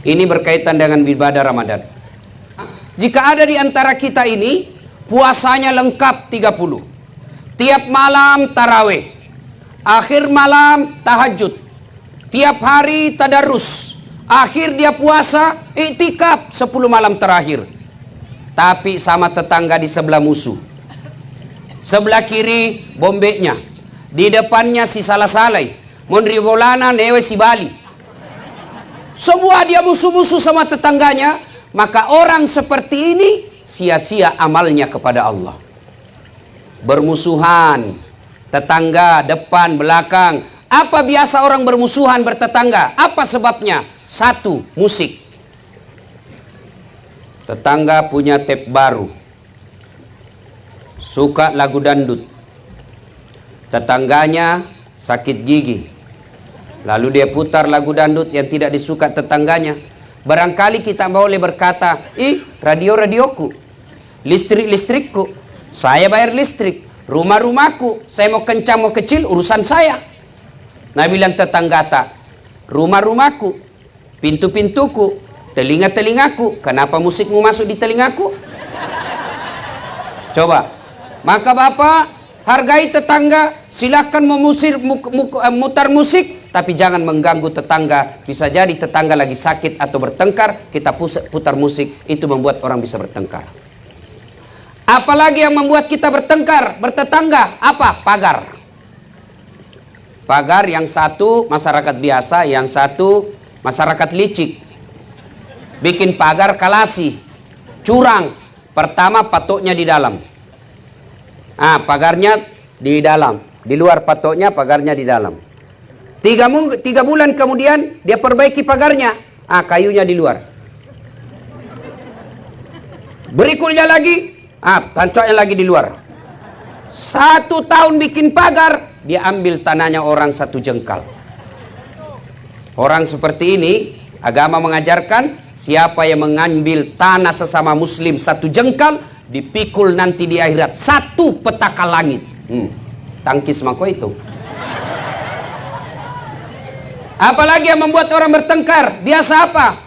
Ini berkaitan dengan ibadah Ramadan. Jika ada di antara kita ini puasanya lengkap 30, tiap malam tarawih, akhir malam tahajud, tiap hari tadarus, akhir dia puasa iktikaf 10 malam terakhir, tapi sama tetangga di sebelah musuh, sebelah kiri bombeknya, di depannya si salah-salai, monribolana newe si Bali, semua dia musuh-musuh sama tetangganya. Maka orang seperti ini sia-sia amalnya kepada Allah. Bermusuhan, tetangga, depan, belakang. Apa biasa orang bermusuhan bertetangga? Apa sebabnya? Satu, musik. Tetangga punya tape baru, suka lagu dangdut. Tetangganya sakit gigi, lalu dia putar lagu dangdut yang tidak disuka tetangganya. Barangkali kita boleh berkata, radio-radioku, listrik-listrikku, saya bayar listrik, rumah-rumahku, saya mau kencang mau kecil urusan saya. Nah bilang tetangga tak, rumah-rumahku, pintu-pintuku, telinga-telingaku, kenapa musikmu masuk di telingaku? Coba, maka Bapak hargai tetangga, silahkan mutar musik, tapi jangan mengganggu tetangga. Bisa jadi tetangga lagi sakit atau bertengkar, kita putar musik, itu membuat orang bisa bertengkar. Apalagi yang membuat kita bertengkar, bertetangga, apa? Pagar. Pagar yang satu masyarakat biasa, yang satu masyarakat licik. Bikin pagar kalasi, curang. Pertama patoknya di dalam. Pagarnya di dalam, di luar patoknya, pagarnya di dalam. Tiga bulan kemudian dia perbaiki pagarnya, kayunya di luar. Berikutnya lagi, tancapnya lagi di luar. 1 tahun bikin pagar, dia ambil tanahnya orang 1 jengkal. Orang seperti ini, agama mengajarkan siapa yang mengambil tanah sesama muslim 1 jengkal, dipikul nanti di akhirat 1 petaka langit. Tangkis mako itu. Apalagi yang membuat orang bertengkar? Biasa apa?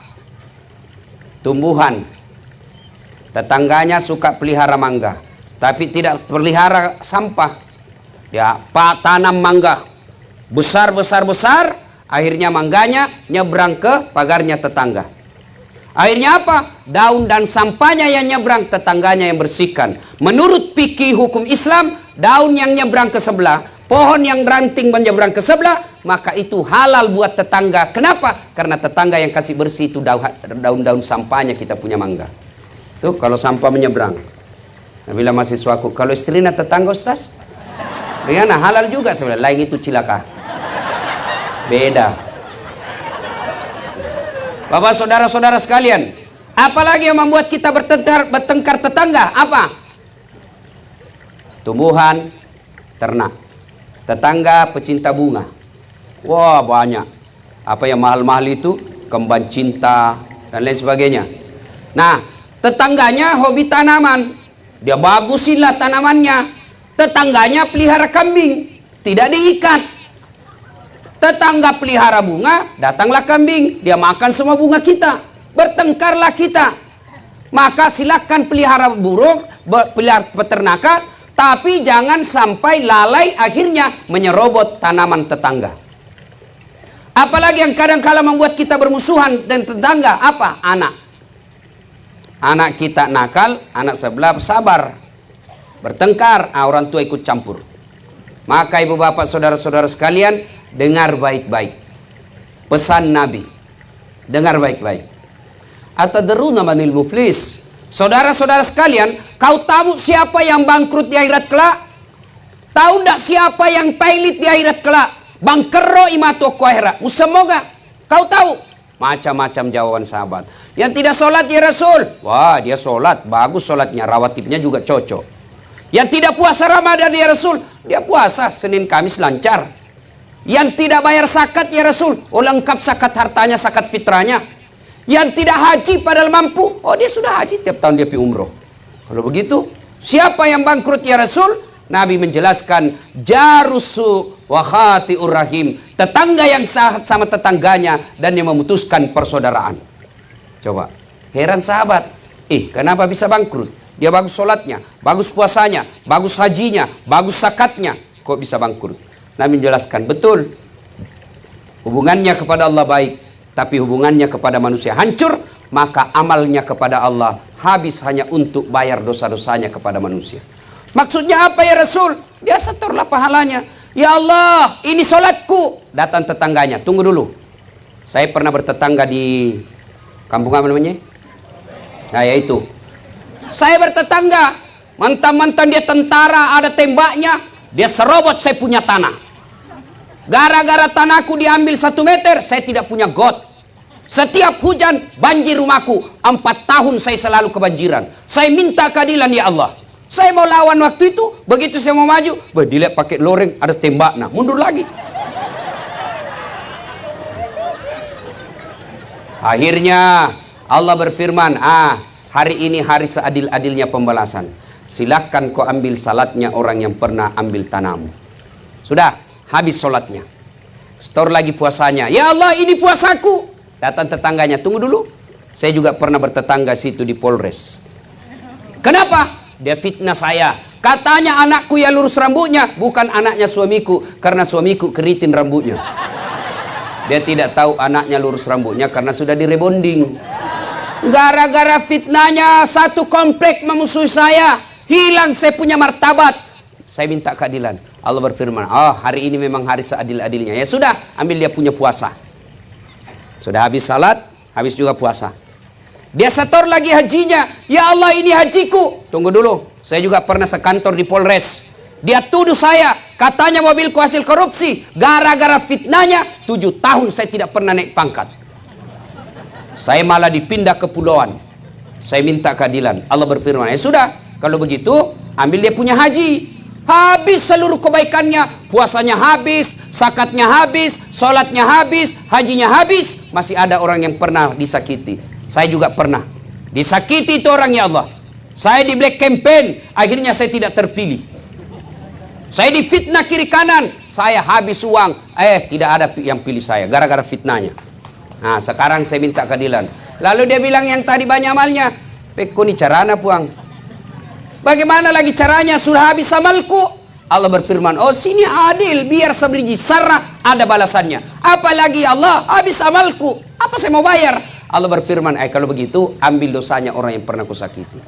Tumbuhan. Tetangganya suka pelihara mangga, tapi tidak pelihara sampah. Dia tanam mangga besar, akhirnya mangganya nyebrang ke pagarnya tetangga. Akhirnya apa? Daun dan sampahnya yang nyebrang, tetangganya yang bersihkan. Menurut fikih hukum Islam, daun yang nyebrang ke sebelah, pohon yang ranting menyeberang ke sebelah, maka itu halal buat tetangga. Kenapa? Karena tetangga yang kasih bersih itu daun-daun sampahnya kita punya mangga. Tuh kalau sampah menyeberang. Nah, bila mahasiswaku, kalau istrinya tetangga Ustaz, bagaimana? Halal juga sebenarnya. Lain itu cilaka. Beda. Bapak saudara-saudara sekalian, apalagi yang membuat kita bertengkar tetangga? Apa? Tumbuhan, ternak. Tetangga pecinta bunga. Wah banyak. Apa yang mahal-mahal itu? Kembang cinta dan lain sebagainya. Nah, tetangganya hobi tanaman. Dia bagusinlah tanamannya. Tetangganya pelihara kambing, tidak diikat. Tetangga pelihara bunga, datanglah kambing, dia makan semua bunga kita. Bertengkarlah kita. Maka silakan pelihara burung, pelihara peternakan, tapi jangan sampai lalai akhirnya menyerobot tanaman tetangga. Apalagi yang kadang-kala membuat kita bermusuhan dan tetangga, apa? Anak. Anak kita nakal, anak sebelah sabar. Bertengkar, orang tua ikut campur. Maka ibu bapak saudara-saudara sekalian, dengar baik-baik pesan Nabi. Dengar baik-baik. Atadruna manil muflis? Saudara-saudara sekalian, kau tahu siapa yang bangkrut di akhirat kelak? Tahu tidak siapa yang pailit di akhirat kelak? Bangkero imato ku akhirat. Semoga kau tahu. Macam-macam jawaban sahabat. Yang tidak sholat ya Rasul. Wah dia sholat, bagus sholatnya, rawatibnya juga cocok. Yang tidak puasa Ramadan ya Rasul, dia puasa Senin Kamis lancar. Yang tidak bayar zakat ya Rasul, lengkap zakat hartanya, zakat fitrahnya. Yang tidak haji padahal mampu, dia sudah haji, tiap tahun dia pergi umroh. Kalau begitu, siapa yang bangkrut ya Rasul? Nabi menjelaskan, jarusu wa khati'ur rahim, tetangga yang sama tetangganya dan yang memutuskan persaudaraan. Coba. Heran sahabat. Kenapa bisa bangkrut? Dia bagus sholatnya, bagus puasanya, bagus hajinya, bagus zakatnya. Kok bisa bangkrut? Nabi menjelaskan, betul. Hubungannya kepada Allah baik, tapi hubungannya kepada manusia hancur, maka amalnya kepada Allah habis hanya untuk bayar dosa-dosanya kepada manusia. Maksudnya apa ya Rasul? Dia setorlah pahalanya. Ya Allah, ini sholatku. Datang tetangganya, tunggu dulu. Saya pernah bertetangga di kampung apa namanya? Nah yaitu, saya bertetangga, mantan-mantan dia tentara, ada tembaknya, dia serobot saya punya tanah. Gara-gara tanahku diambil 1 meter, saya tidak punya got. Setiap hujan, banjir rumahku. 4 tahun saya selalu kebanjiran. Saya minta keadilan ya Allah. Saya mau lawan waktu itu, begitu saya mau maju, dilihat pakai loreng, ada tembak, nah mundur lagi. Akhirnya Allah berfirman, hari ini hari seadil-adilnya pembalasan. Silakan kau ambil salatnya orang yang pernah ambil tanahmu. Sudah, habis salatnya. Setor lagi puasanya. Ya Allah, ini puasaku. Datang tetangganya, tunggu dulu. Saya juga pernah bertetangga situ di Polres. Kenapa? Dia fitnah saya. Katanya anakku yang lurus rambutnya, bukan anaknya suamiku, karena suamiku keriting rambutnya. Dia tidak tahu anaknya lurus rambutnya karena sudah direbonding. Gara-gara fitnahnya satu komplek memusuhi saya, hilang saya punya martabat. Saya minta keadilan. Allah berfirman, hari ini memang hari seadil-adilnya. Ya sudah, ambil dia punya puasa. Sudah habis salat, habis juga puasa. Dia setor lagi hajinya. Ya Allah, ini hajiku. Tunggu dulu, saya juga pernah sekantor di Polres. Dia tuduh saya, katanya mobilku hasil korupsi. Gara-gara fitnahnya, 7 tahun saya tidak pernah naik pangkat. Saya malah dipindah ke pulauan. Saya minta keadilan. Allah berfirman, ya sudah, kalau begitu, ambil dia punya haji. Habis seluruh kebaikannya, puasanya habis, zakatnya habis, sholatnya habis, hajinya habis. Masih ada orang yang pernah disakiti. Saya juga pernah. Disakiti itu orang, ya Allah. Saya di black campaign, akhirnya saya tidak terpilih. Saya difitnah kiri kanan, saya habis uang, tidak ada yang pilih saya gara-gara fitnahnya. Nah, sekarang saya minta keadilan. Lalu dia bilang yang tadi banyak amalnya, peko ni carana puang. Bagaimana lagi caranya? Sudah habis amalku. Allah berfirman, sini adil, biar sebiji sarah ada balasannya. Apalagi Allah, habis amalku, apa saya mau bayar? Allah berfirman, kalau begitu ambil dosanya orang yang pernah kusakiti.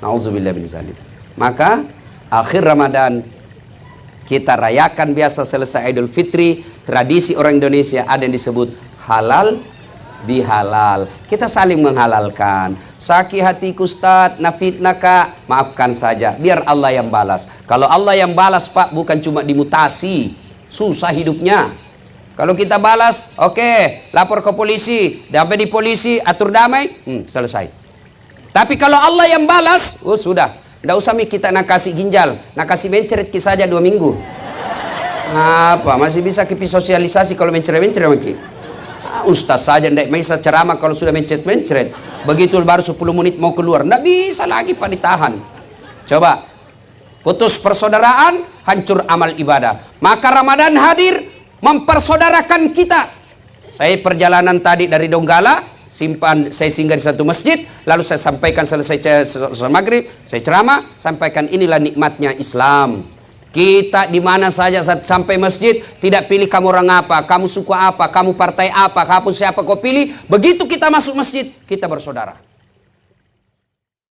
Nauzubillah min zalik. Maka akhir Ramadan kita rayakan biasa selesai Idul Fitri, tradisi orang Indonesia ada yang disebut halal bihalal. Kita saling menghalalkan. Sakit hatiku Ustaz, nafitnah Kak, maafkan saja, biar Allah yang balas. Kalau Allah yang balas Pak, bukan cuma dimutasi, susah hidupnya. Kalau kita balas, oke, lapor ke polisi, sampai di polisi, atur damai, selesai. Tapi kalau Allah yang balas, sudah. Tidak usah kita nak kasih ginjal, nak kasih mencret saja 2 minggu. Apa? Masih bisa kita sosialisasi kalau mencret-mencret lagi. Ustaz saja tidak bisa ceramah kalau sudah mencret-mencret. Begitu baru 10 menit mau keluar, tidak bisa lagi Pak ditahan. Coba, putus persaudaraan, hancur amal ibadah. Maka Ramadan hadir mempersaudarakan kita. Saya perjalanan tadi dari Donggala, saya singgah di satu masjid, lalu saya sampaikan selesai maghrib, saya ceramah, sampaikan inilah nikmatnya Islam. Kita di mana saja sampai masjid, tidak pilih kamu orang apa, kamu suku apa, kamu partai apa, kamu siapa kau pilih. Begitu kita masuk masjid, kita bersaudara.